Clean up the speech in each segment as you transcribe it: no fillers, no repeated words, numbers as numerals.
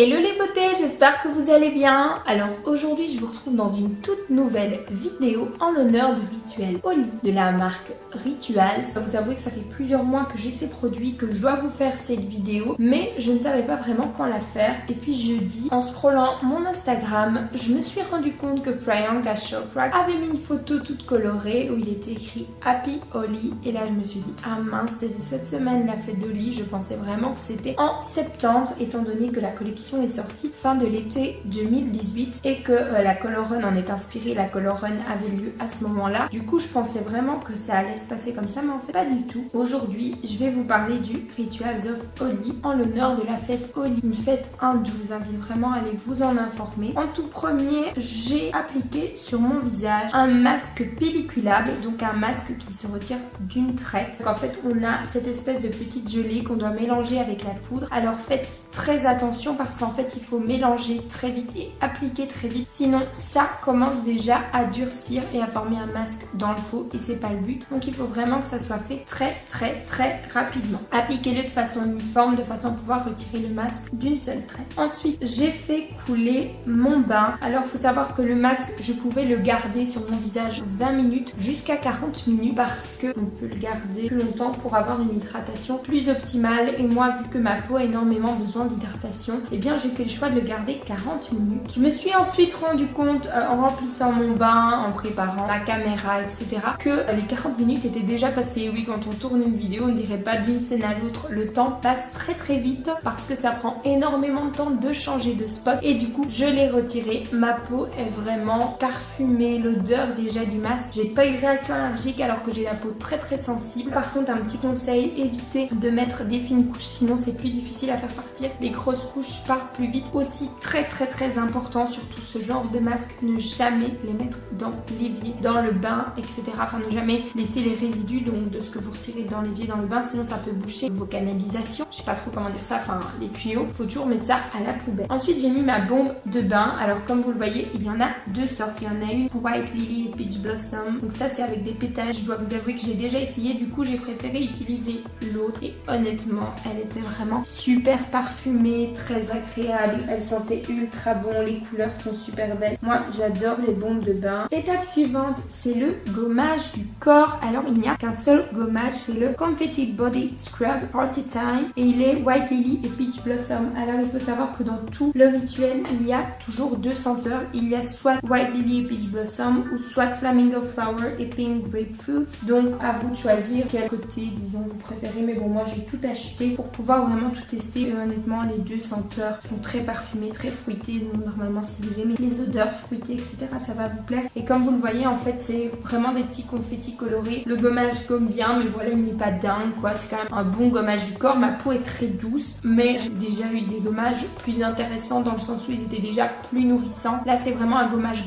Hello les beautés, j'espère que vous allez bien. Alors aujourd'hui je vous retrouve dans une toute nouvelle vidéo en l'honneur du rituel au lit de la marque Rituals. Vous avouez que ça fait plusieurs mois que j'ai ces produits, que je dois vous faire cette vidéo, mais je ne savais pas vraiment quand la faire. Et puis jeudi, en scrollant mon Instagram, je me suis rendu compte que Priyanka Chopra avait mis une photo toute colorée où il était écrit Happy Holi. Et là je me suis dit, ah mince, c'était cette semaine la fête d'Holi. Je pensais vraiment que c'était en septembre, étant donné que la collection est sortie fin de l'été 2018 et que la Color Run en est inspirée. La Color Run avait lieu à ce moment-là. Du coup, je pensais vraiment que ça allait se passer comme ça, mais en fait, pas du tout. Aujourd'hui, je vais vous parler du Rituals of Holi en l'honneur de la fête Holi, une fête hindoue. Je vous invite vraiment à aller vous en informer. En tout premier, j'ai appliqué sur mon visage un masque pelliculable, donc un masque qui se retire d'une traite. Donc en fait, on a cette espèce de petite gelée qu'on doit mélanger avec la poudre. Alors faites très attention parce qu'en fait il faut mélanger très vite et appliquer très vite, sinon ça commence déjà à durcir et à former un masque dans le pot et c'est pas le but. Donc il faut vraiment que ça soit fait très rapidement. Appliquez-le de façon uniforme, de façon à pouvoir retirer le masque d'une seule traite. Ensuite j'ai fait couler mon bain. Alors il faut savoir que le masque je pouvais le garder sur mon visage 20 minutes jusqu'à 40 minutes parce que on peut le garder plus longtemps pour avoir une hydratation plus optimale. Et moi, vu que ma peau a énormément besoin d'hydratation, et bien j'ai fait le choix de le garder 40 minutes. Je me suis ensuite rendu compte en remplissant mon bain, en préparant la caméra, etc. que les 40 minutes étaient déjà passées. Oui, quand on tourne une vidéo, on ne dirait pas d'une scène à l'autre. Le temps passe très vite parce que ça prend énormément de temps de changer de spot. Et du coup, je l'ai retiré. Ma peau est vraiment parfumée. L'odeur déjà du masque. J'ai pas eu de réaction allergique alors que j'ai la peau très sensible. Par contre, un petit conseil, évitez de mettre des fines couches, sinon c'est plus difficile à faire partir. Les grosses couches partent plus vite. Aussi très important, surtout ce genre de masque, ne jamais les mettre dans l'évier, dans le bain, etc. Enfin, ne jamais laisser les résidus donc de ce que vous retirez dans l'évier, dans le bain, sinon ça peut boucher vos canalisations. Je sais pas trop comment dire ça, enfin les tuyaux. Faut toujours mettre ça à la poubelle. Ensuite, j'ai mis ma bombe de bain. Alors comme vous le voyez, il y en a deux sortes. Il y en a une White Lily et Peach Blossom. Donc ça c'est avec des pétales. Je dois vous avouer que j'ai déjà essayé. Du coup, j'ai préféré utiliser l'autre. Et honnêtement, elle était vraiment super parfumée, très agréable. Elle sentait ultra bon. Les couleurs sont super belles. Moi, j'adore les bombes de bain. Étape suivante, c'est le gommage du corps. Alors, il n'y a qu'un seul gommage. C'est le Confetti Body Scrub Party Time. Et il est White Lily et Peach Blossom. Alors, il faut savoir que dans tout le rituel, il y a toujours deux senteurs. Il y a soit White Lily et Peach Blossom ou soit Flamingo Flower et Pink Grapefruit. Donc, à vous de choisir quel côté, disons, vous préférez. Mais bon, moi, j'ai tout acheté pour pouvoir vraiment tout tester. Et honnêtement, les deux senteurs sont très parfumées, très fruitées. Donc, normalement, si vous aimez les odeurs fruitées, etc., ça va vous plaire. Et comme vous le voyez, en fait, c'est vraiment des petits confettis colorés. Le gommage gomme bien, mais voilà, il n'est pas dingue, quoi. C'est quand même un bon gommage du corps. Ma peau est très douce, mais j'ai déjà eu des gommages plus intéressants dans le sens où ils étaient déjà plus nourrissants. Là, c'est vraiment un gommage.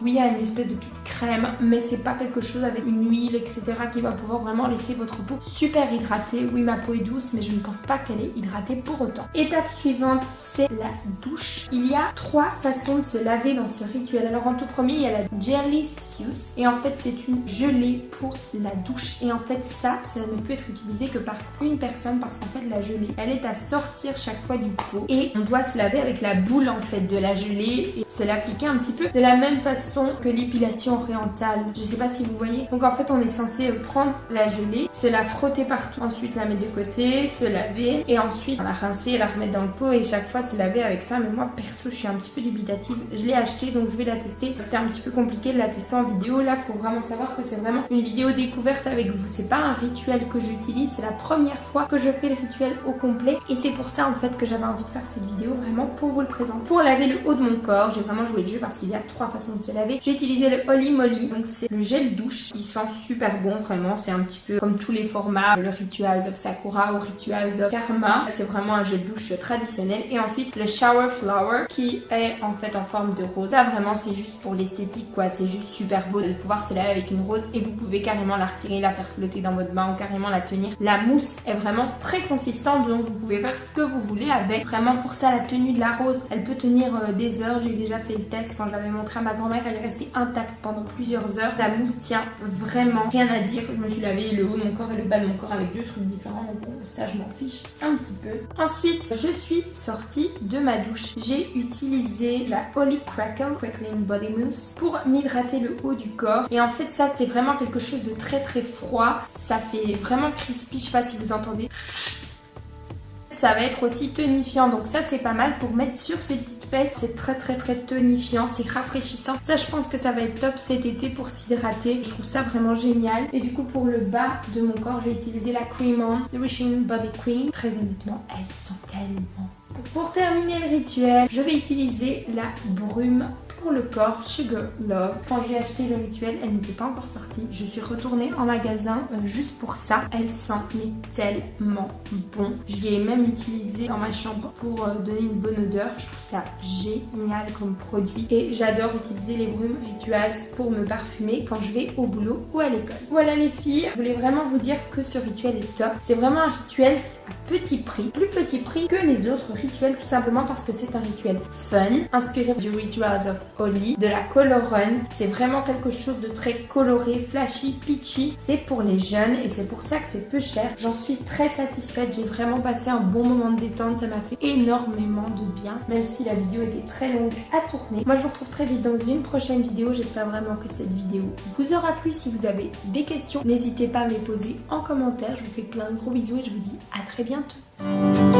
Oui, il y a une espèce de petite crème, mais c'est pas quelque chose avec une huile, etc., qui va pouvoir vraiment laisser votre peau super hydratée. Oui, ma peau est douce, mais je ne pense pas qu'elle est hydratée pour autant. Étape suivante, c'est la douche. Il y a trois façons de se laver dans ce rituel. Alors en tout premier, il y a la Jelly-Suse et en fait c'est une gelée pour la douche. Et en fait ça ne peut être utilisé que par une personne parce qu'en fait la gelée, elle est à sortir chaque fois du pot et on doit se laver avec la boule en fait de la gelée et se l'appliquer un petit peu de la même façon que l'épilation orientale. Je sais pas si vous voyez. Donc en fait on est censé prendre la gelée, se la frotter partout, ensuite la mettre de côté, se laver et ensuite la rincer et la remettre dans le pot et chaque fois se laver avec ça. Mais moi perso je suis un petit peu dubitative. Je l'ai acheté donc je vais la tester. C'était un petit peu compliqué de la tester en vidéo. Là faut vraiment savoir que c'est vraiment une vidéo découverte avec vous. C'est pas un rituel que j'utilise. C'est la première fois que je fais le rituel au complet et c'est pour ça en fait que j'avais envie de faire cette vidéo vraiment pour vous le présenter. Pour laver le haut de mon corps, j'ai vraiment joué le jeu parce qu'il y a trois façons de se laver. J'ai utilisé le Holy Moly. Donc c'est le gel douche. Il sent super bon vraiment. C'est un petit peu comme tous les formats. Le Rituals of Sakura ou Rituals of Karma. C'est vraiment un gel douche traditionnel. Et ensuite le Shower Flower qui est en fait en forme de rose. Ça vraiment c'est juste pour l'esthétique quoi, c'est juste super beau de pouvoir se laver avec une rose et vous pouvez carrément la retirer, la faire flotter dans votre bain ou carrément la tenir. La mousse est vraiment très consistante donc vous pouvez faire ce que vous voulez avec. Vraiment pour ça la tenue de la rose, elle peut tenir des heures. J'ai déjà fait le test quand je l'avais montré à ma grand-mère, elle est restée intacte pendant plusieurs heures. La mousse tient vraiment, rien à dire. Je me suis lavé le haut de mon corps et le bas de mon corps avec deux trucs différents donc ça je m'en fiche un petit peu. Ensuite je suis sortie de ma douche douche, j'ai utilisé la Holy Crackling Body Mousse pour m'hydrater le haut du corps. Et en fait ça c'est vraiment quelque chose de très froid. Ça fait vraiment crispy, je sais pas si vous entendez. Ça va être aussi tonifiant, donc ça c'est pas mal pour mettre sur ses petites fesses. C'est très tonifiant, c'est rafraîchissant. Ça je pense que ça va être top cet été pour s'hydrater. Je trouve ça vraiment génial. Et du coup pour le bas de mon corps, j'ai utilisé la Cream On Nourishing Body Cream. Très honnêtement, elles sont tellement... Pour terminer le rituel, je vais utiliser la brume pour le corps Sugar Love. Quand j'ai acheté le rituel, elle n'était pas encore sortie. Je suis retournée en magasin juste pour ça. Elle sent mais tellement bon. Je l'ai même utilisé dans ma chambre pour donner une bonne odeur. Je trouve ça génial comme produit. Et j'adore utiliser les brumes Rituals pour me parfumer quand je vais au boulot ou à l'école. Voilà les filles, je voulais vraiment vous dire que ce rituel est top. C'est vraiment un rituel à petit prix, plus petit prix que les autres rituels, tout simplement parce que c'est un rituel fun, inspiré du Rituals of Holy, de la Color Run. C'est vraiment quelque chose de très coloré, flashy, peachy. C'est pour les jeunes et c'est pour ça que c'est peu cher. J'en suis très satisfaite, j'ai vraiment passé un bon moment de détente, ça m'a fait énormément de bien, même si la vidéo était très longue à tourner. Moi je vous retrouve très vite dans une prochaine vidéo, j'espère vraiment que cette vidéo vous aura plu. Si vous avez des questions, n'hésitez pas à me les poser en commentaire. Je vous fais plein de gros bisous et je vous dis à très bientôt.